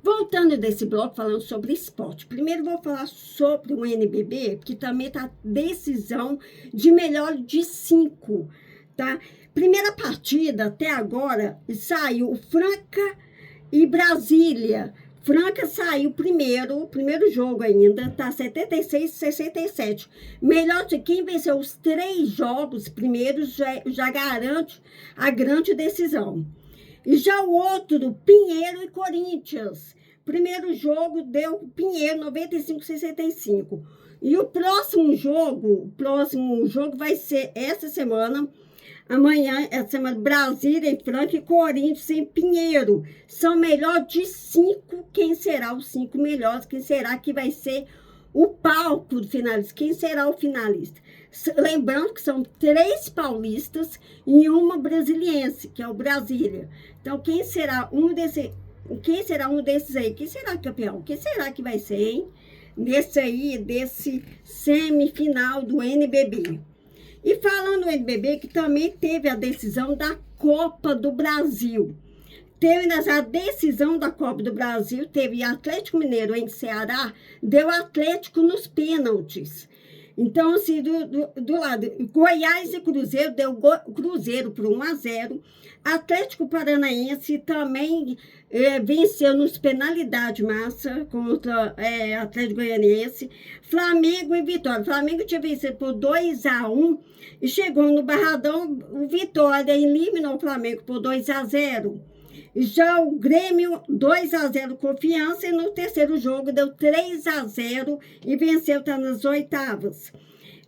Voltando desse bloco, falando sobre esporte. Primeiro vou falar sobre o NBB, que também está decisão de melhor de 5, tá? Primeira partida, até agora, saiu Franca e Brasília. Franca saiu primeiro jogo ainda, tá 76-67. Melhor de quem venceu os 3 jogos primeiros já garante a grande decisão. E já o outro, Pinheiro e Corinthians. Primeiro jogo deu Pinheiro 95-65. E o próximo jogo vai ser essa semana. Amanhã, essa semana, Brasília em Franca e Corinthians em Pinheiro. São melhor de 5. Quem será os 5 melhores? Quem será que vai ser o palco do finalista? Quem será o finalista? Lembrando que são 3 paulistas e uma brasiliense, que é o Brasília. Então, quem será um desses aí? Quem será campeão? Quem será que vai ser, hein? Desse semifinal do NBB. E falando no NBB, que também teve a decisão da Copa do Brasil. Teve a decisão da Copa do Brasil, teve Atlético Mineiro em Ceará, deu Atlético nos pênaltis. Então, assim, do lado, Goiás e Cruzeiro, deu Cruzeiro por 1-0. Atlético Paranaense também venceu nos penalidade massa contra Atlético Goianiense. Flamengo e Vitória. Flamengo tinha vencido por 2-1 e chegou no Barradão. O Vitória eliminou o Flamengo por 2-0. Já o Grêmio, 2-0 Confiança, e no terceiro jogo deu 3-0 e venceu, está nas oitavas.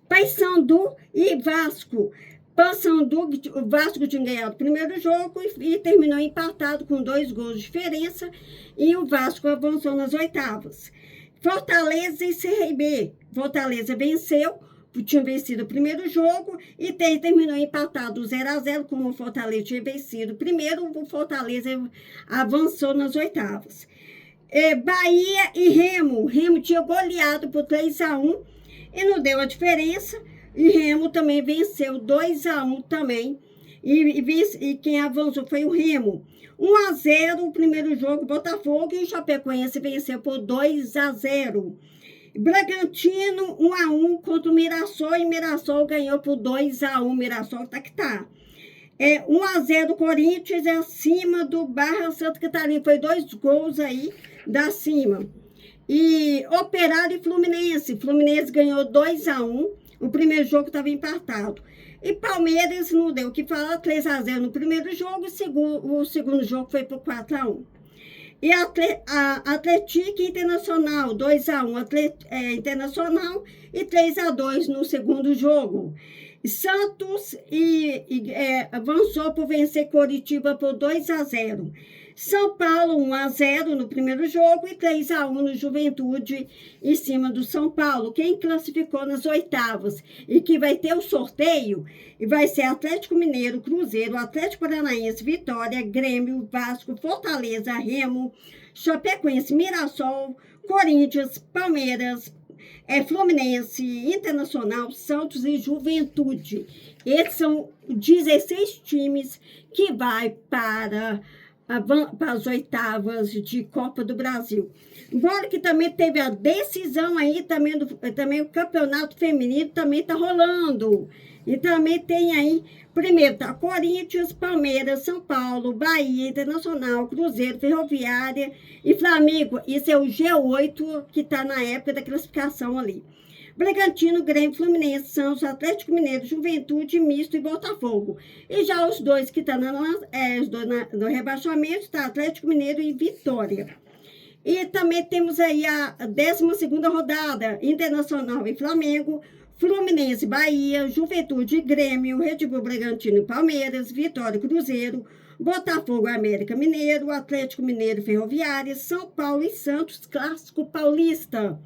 Paysandu e Vasco. O Vasco tinha ganhado o primeiro jogo e terminou empatado com 2 gols de diferença, e o Vasco avançou nas oitavas. Fortaleza e CRB. Fortaleza venceu, tinha vencido o primeiro jogo e terminou empatado 0-0, como o Fortaleza tinha vencido primeiro, o Fortaleza avançou nas oitavas. Bahia e Remo. Remo tinha goleado por 3-1 e não deu a diferença, e Remo também venceu 2-1 também, e quem avançou foi o Remo. 1-0 o primeiro jogo, Botafogo, e o Chapecoense venceu por 2-0. Bragantino 1-1 contra o Mirassol, e Mirassol ganhou por 2-1. Mirassol tá que tá. 1-0 Corinthians acima do Barra Santa Catarina. Foi 2 gols aí da cima. E Operário e Fluminense. Fluminense ganhou 2-1. O primeiro jogo estava empatado. E Palmeiras não deu o que falar, 3-0 no primeiro jogo. O segundo jogo foi por 4-1. E Atlético Internacional, 2-1 Internacional e 3-2 no segundo jogo. Santos avançou por vencer Coritiba por 2-0. São Paulo, 1-0 no primeiro jogo e 3-1 no Juventude em cima do São Paulo. Quem classificou nas oitavas e que vai ter o sorteio vai ser Atlético Mineiro, Cruzeiro, Atlético Paranaense, Vitória, Grêmio, Vasco, Fortaleza, Remo, Chapecoense, Mirassol, Corinthians, Palmeiras, Fluminense, Internacional, Santos e Juventude. Esses são 16 times que vai para as oitavas de Copa do Brasil. Embora que também teve a decisão aí, também o campeonato feminino também está rolando. E também tem aí, primeiro tá Corinthians, Palmeiras, São Paulo, Bahia, Internacional, Cruzeiro, Ferroviária e Flamengo. Isso é o G8 que está na época da classificação ali. Bragantino, Grêmio, Fluminense, Santos, Atlético Mineiro, Juventude, Misto e Botafogo. E já os dois que estão no rebaixamento, está Atlético Mineiro e Vitória. E também temos aí a 12ª rodada, Internacional e Flamengo, Fluminense, Bahia, Juventude, Grêmio, Red Bull, Bragantino e Palmeiras, Vitória, Cruzeiro, Botafogo, América Mineiro, Atlético Mineiro, Ferroviária, São Paulo e Santos, Clássico Paulista.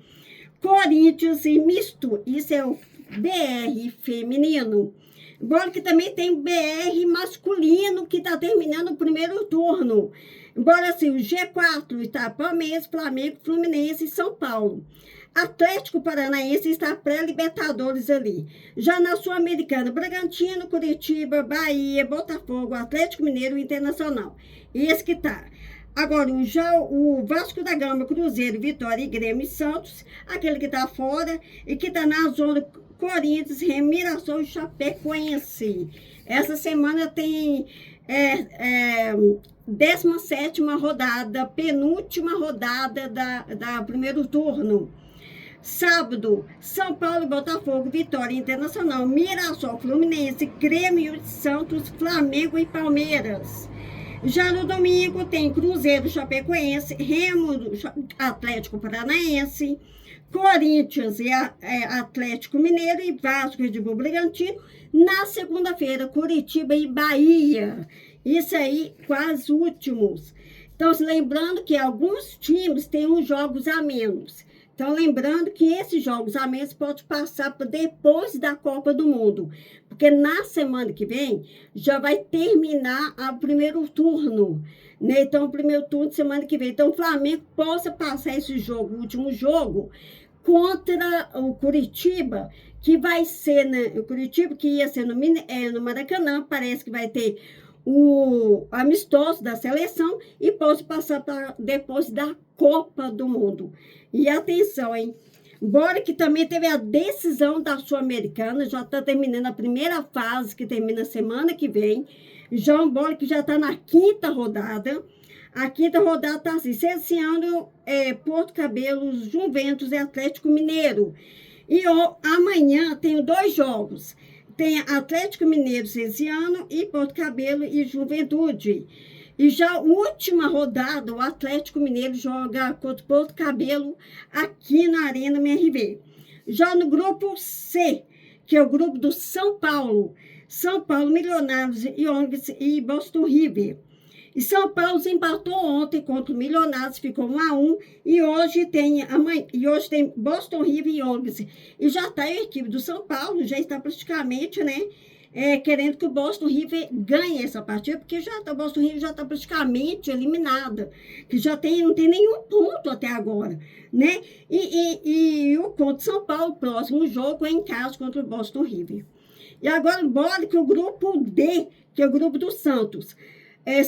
Corinthians e Misto, isso é o BR feminino. Embora que também tem BR masculino que está terminando o primeiro turno. Embora assim, o G4 está Palmeiras, Flamengo, Fluminense e São Paulo. Atlético Paranaense está pré-Libertadores ali. Já na Sul-Americana, Bragantino, Curitiba, Bahia, Botafogo, Atlético Mineiro e Internacional. Esse que está. Agora, o Vasco da Gama, Cruzeiro, Vitória e Grêmio e Santos, aquele que está fora e que está na zona Corinthians, Remo, Mirassol e Chapecoense. Essa semana tem 17ª rodada, penúltima rodada da primeiro turno. Sábado, São Paulo e Botafogo, Vitória Internacional, Mirassol, Fluminense, Grêmio, Santos, Flamengo e Palmeiras. Já no domingo tem Cruzeiro, Chapecoense, Remo, Atlético Paranaense, Corinthians e Atlético Mineiro e Vasco de Bragantino. Na segunda-feira, Curitiba e Bahia. Isso aí, quase últimos. Então, lembrando que alguns times têm uns jogos a menos. Então, lembrando que esses jogos a menos pode passar para depois da Copa do Mundo. Porque na semana que vem já vai terminar o primeiro turno. Né? Então, o primeiro turno de semana que vem. Então, o Flamengo possa passar esse jogo, o último jogo, contra o Curitiba, que vai ser, né? O Curitiba que ia ser no Maracanã, parece que vai ter o amistoso da seleção e pode passar para depois da Copa do Mundo. E atenção, hein? Bora que também teve a decisão da Sul-Americana, já está terminando a primeira fase, que termina semana que vem. Já um bora que já está na 5ª rodada. A 5ª rodada está assim, esse ano Porto Cabelo, Juventus e Atlético Mineiro. E amanhã tem 2 jogos. Tem Atlético Mineiro esse ano e Porto Cabelo e Juventude. E já a última rodada, o Atlético Mineiro joga contra o Porto Cabelo aqui na Arena MRV. Já no grupo C, que é o grupo do São Paulo, Milionários e ONGs e Boston River. E São Paulo empatou ontem contra o Milionários, ficou 1-1, e hoje tem Boston River e ONGs. E já está a equipe do São Paulo, já está praticamente, né, querendo que o Boston River ganhe essa partida, porque o Boston River já está praticamente eliminada, que não tem nenhum ponto até agora, né? E o contra São Paulo, o próximo jogo é em casa contra o Boston River. E agora, bora que o grupo D, que é o grupo do Santos,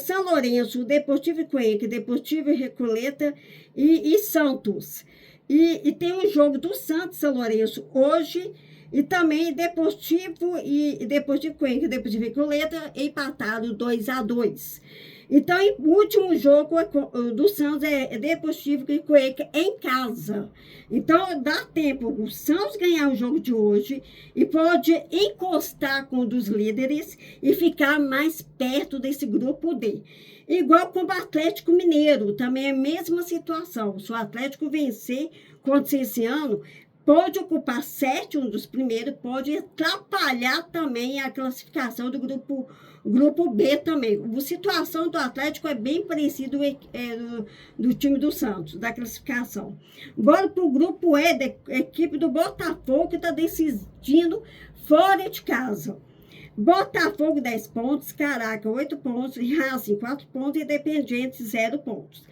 São Lourenço, Deportivo Cuenca, Deportivo Recoleta e Santos. E tem um jogo do Santos, São Lourenço, hoje, e também Deportivo Cuenca, Deportivo Recoleta, empatado 2-2. Então, o último jogo do Santos é Deportivo Cuenca em casa. Então, dá tempo o Santos ganhar o jogo de hoje e pode encostar com um dos líderes e ficar mais perto desse grupo D. Igual com o Atlético Mineiro, também é a mesma situação. Se o Atlético vencer contra esse ano, pode ocupar 7, um dos primeiros, pode atrapalhar também a classificação do grupo B também. A situação do Atlético é bem parecida do time do Santos, da classificação. Agora para o grupo E, da equipe do Botafogo, que está decidindo fora de casa. Botafogo 10 pontos, Caraca 8 pontos, Racing 4 pontos e Independiente 0 pontos.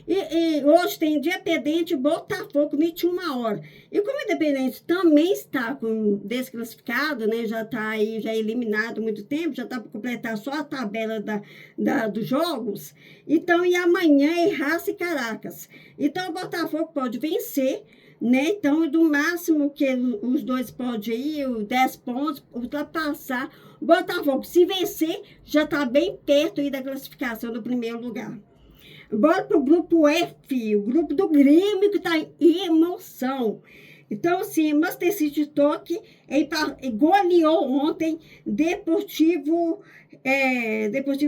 E hoje tem Independente Botafogo 21h. E como o Independente também está desclassificado, né? Já está aí, já é eliminado há muito tempo, já está para completar só a tabela dos jogos. Então, e amanhã é Racing e Caracas. Então, o Botafogo pode vencer, né? Então, do máximo que os dois podem ir, 10 pontos, ultrapassar. O Botafogo, se vencer, já está bem perto aí da classificação do primeiro lugar. Bora para o grupo F, o grupo do Grêmio, que está em emoção. Então, assim, Master City Toque goleou ontem Deportivo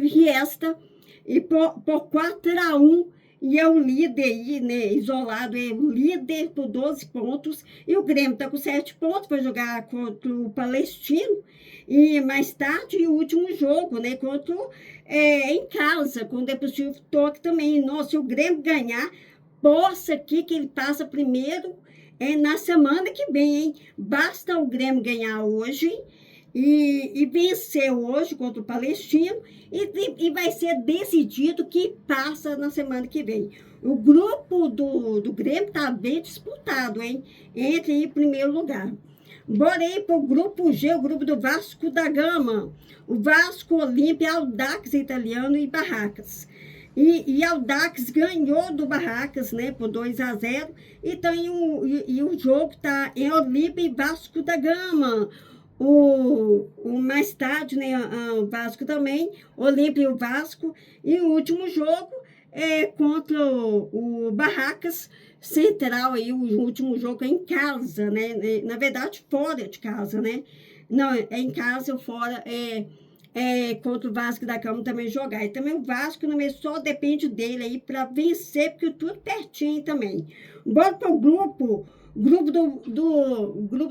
Riesta e por 4-1. E é o líder aí, né, isolado, é o líder por 12 pontos. E o Grêmio está com 7 pontos, vai jogar contra o Palestino. E mais tarde, o último jogo, né, em casa, com o Deportivo Toque também. Nossa, se o Grêmio ganhar, possa aqui que ele passa primeiro na semana que vem, hein? Basta o Grêmio ganhar hoje e vencer hoje contra o Palestino e vai ser decidido que passa na semana que vem. O grupo do Grêmio está bem disputado, hein? Entre em primeiro lugar. Bora aí para o grupo G, o grupo do Vasco da Gama. O Vasco, Olímpia, Audax Italiano e Barracas. E Audax ganhou do Barracas, né, por 2-0. Então, e o jogo está em Olímpia e Vasco da Gama. O mais tarde, né, o Vasco também, Olímpia e o Vasco. E o último jogo é contra o Barracas Central, aí, o último jogo é em casa, né? Na verdade, fora de casa, né? Não, é em casa ou fora, contra o Vasco da Gama também jogar. E também o Vasco também só depende dele aí para vencer, porque tudo pertinho também. Bora para o grupo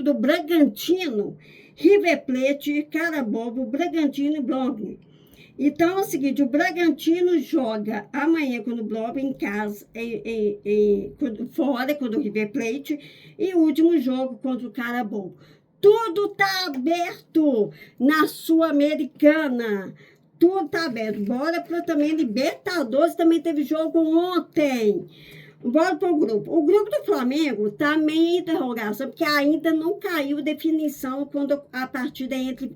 do Bragantino, River Plate, Carabobo, Bragantino e Blooming. Então é o seguinte, o Bragantino joga amanhã com o Blooming em casa, fora contra o River Plate, e o último jogo contra o Carabobo. Tudo tá aberto na Sul-Americana. Tudo tá aberto. Bora para também Libertadores, também teve jogo ontem. Bora para o grupo. O grupo do Flamengo está meio em interrogação, porque ainda não caiu definição quando a partida entre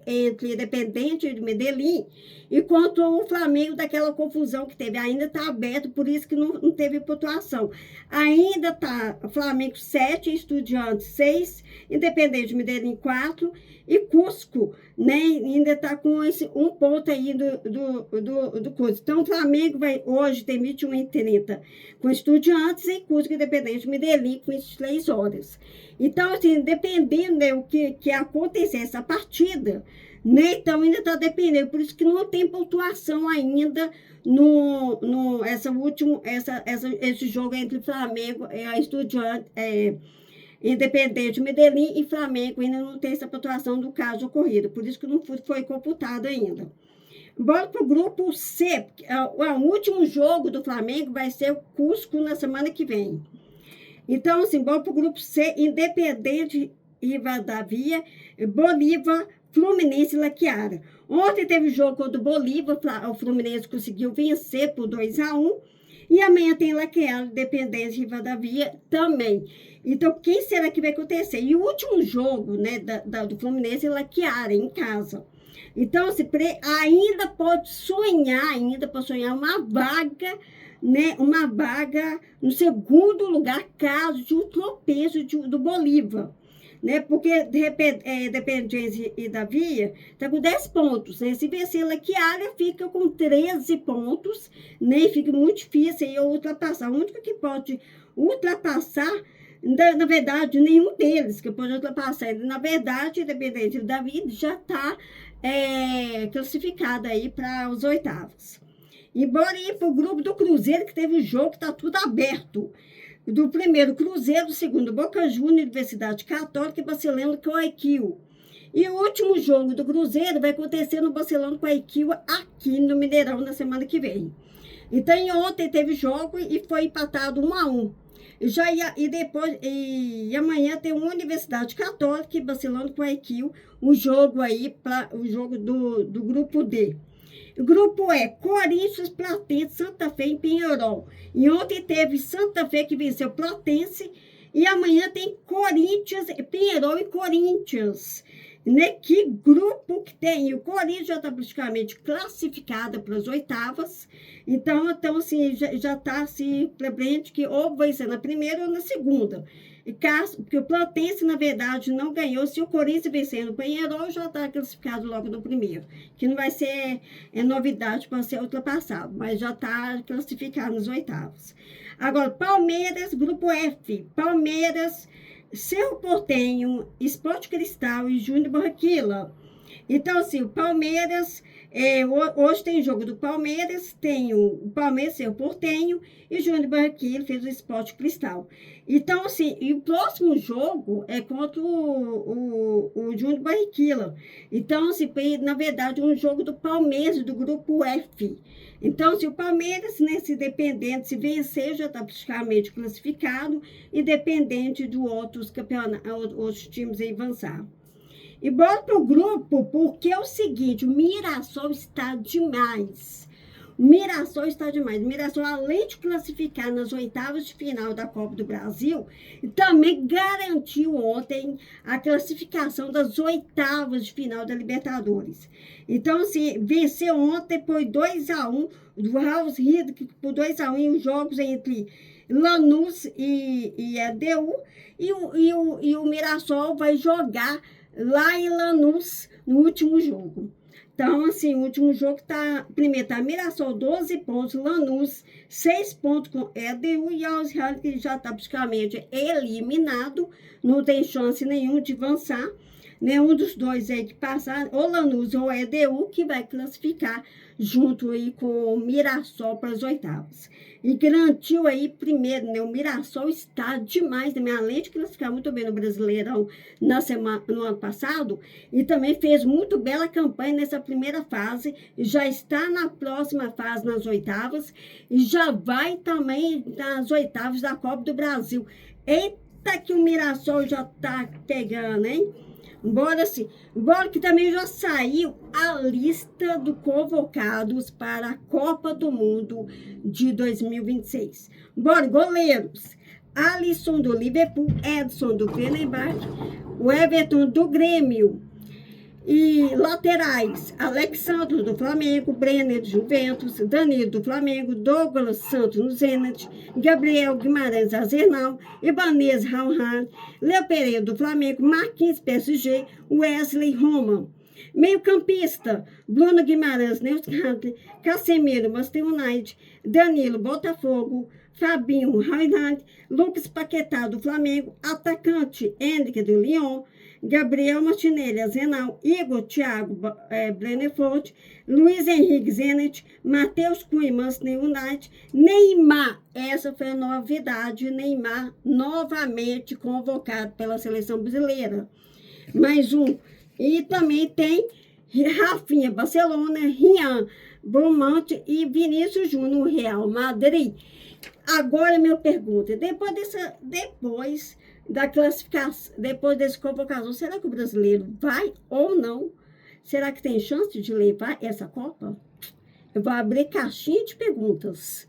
Independente de Medellín e contra o Flamengo, daquela confusão que teve. Ainda está aberto, por isso que não teve pontuação. Ainda está Flamengo 7, Estudiantes 6, Independente de Medellín 4 e Cusco, né? Ainda está com esse um ponto aí do Cusco. Então, o Flamengo vai hoje tem 21h30 com Estudiantes e Cusco Independente de Medellín com 23 horas. Então, assim, dependendo, né, o que acontecer essa partida, né? Então, ainda está dependendo. Por isso que não tem pontuação ainda esse jogo entre Flamengo, Estudiantes, Independente Medellín e Flamengo ainda não tem essa pontuação do caso ocorrido, por isso que não foi computado ainda. Bora para o grupo C, o último jogo do Flamengo vai ser o Cusco na semana que vem. Então, assim, bora para o grupo C, Independente Rivadavia, Bolívar, Fluminense e Laquiara. Ontem teve jogo contra o Bolívar, o Fluminense conseguiu vencer por 2-1, e amanhã tem Laquiara, Independente Rivadavia também. Então, quem será que vai acontecer? E o último jogo, né, do Fluminense é Laquiara, em casa. Então, assim, ainda pode sonhar uma vaga, né, uma vaga no segundo lugar, caso de um tropeço do Bolívar. Né, porque, de repente, Independente e Davia está com 10 pontos, né? Se vencer Laquiara, fica com 13 pontos, né? E fica muito difícil aí ultrapassar. O único que pode ultrapassar, na verdade, nenhum deles que pode ultrapassar. Na verdade, Independente e Davia já está classificado aí para os oitavos. E bora ir para o grupo do Cruzeiro, que teve o jogo que está tudo aberto. Do primeiro Cruzeiro, do segundo Boca Juniors, Universidade Católica e Barcelona com a Equil. E o último jogo do Cruzeiro vai acontecer no Barcelona com a Equil aqui no Mineirão na semana que vem. Então, ontem teve jogo e foi empatado 1-1. E amanhã tem uma Universidade Católica e Barcelona com a Equil, o jogo do grupo D. O grupo E, Corinthians, Platense, Santa Fé e Penharol. E ontem teve Santa Fé que venceu Platense. E amanhã tem Corinthians, Penharol e Corinthians. Né? Que grupo que tem? O Corinthians já está praticamente classificado para as oitavas. Então assim, já está assim, presente que ou vai ser na primeira ou na segunda. Porque o Platense, na verdade, não ganhou. Se o Corinthians vencer no Penharol, já está classificado logo no primeiro. Que não vai ser novidade para ser ultrapassado, mas já está classificado nos oitavos. Agora, Palmeiras, grupo F. Palmeiras, Cerro Porteño, Sport Cristal e Júnior Barranquilla. Então, assim, o Palmeiras, hoje tem jogo do Palmeiras, tem o Palmeiras, Cerro Porteño e Júnior Barranquilla fez o Sport Cristal. Então, assim, e o próximo jogo é contra o Júnior Barranquilla. Então, assim, na verdade, um jogo do Palmeiras, do grupo F. Então, se o Palmeiras, né, se dependente, se vencer, já está praticamente classificado, independente de outros campeonatos, outros times aí avançar. E bora para o grupo, porque é o seguinte, o Mirassol está demais. Mirassol está demais. Mirassol, além de classificar nas oitavas de final da Copa do Brasil, também garantiu ontem a classificação das oitavas de final da Libertadores. Então, assim, venceu ontem por 2-1 do House Riddick, por 2-1 em os jogos entre Lanús e EDU, e o Mirassol vai jogar lá em Lanús no último jogo. Então, assim, o último jogo primeiro tá Mirassol 12 pontos, Lanús 6 pontos com EDU e House Riddick, que já está praticamente eliminado, não tem chance nenhuma de avançar. Nenhum dos dois aí que passar, ou Lanús ou EDU, que vai classificar junto aí com o Mirassol para as oitavas. E garantiu aí primeiro, né? O Mirassol está demais, né? Além de classificar muito bem no Brasileirão no ano passado, e também fez muito bela campanha nessa primeira fase, e já está na próxima fase, nas oitavas, e já vai também nas oitavas da Copa do Brasil. Eita, que o Mirassol já tá pegando, hein? Embora que também já saiu a lista dos convocados para a Copa do Mundo de 2026. Bora, goleiros. Alisson do Liverpool, Edson do Fenerbahçe, o Everton do Grêmio. E laterais, Alexandre do Flamengo, Brenner do Juventus, Danilo do Flamengo, Douglas Santos no Zenit, Gabriel Guimarães Arsenal, Ibanez Rauhan, Léo Pereira do Flamengo, Marquinhos PSG, Wesley Roman. Meio-campista, Bruno Guimarães, Newcastle, Casemiro, Manchester United, Danilo, Botafogo, Fabinho, Reinhardt, Lucas Paquetá do Flamengo, atacante, Henrique do Lyon, Gabriel Martinelli, Arsenal, Igor Thiago, Brennefort, Luiz Henrique Zenit, Matheus Cunha, Manchester United, Neymar, essa foi a novidade, Neymar novamente convocado pela seleção brasileira. Mais um. E também tem Rafinha, Barcelona, Rian, Beaumont e Vinícius Júnior, Real Madrid. Agora, minha pergunta, depois da classificação, depois dessa convocação, será que o brasileiro vai ou não? Será que tem chance de levar essa Copa? Eu vou abrir caixinha de perguntas.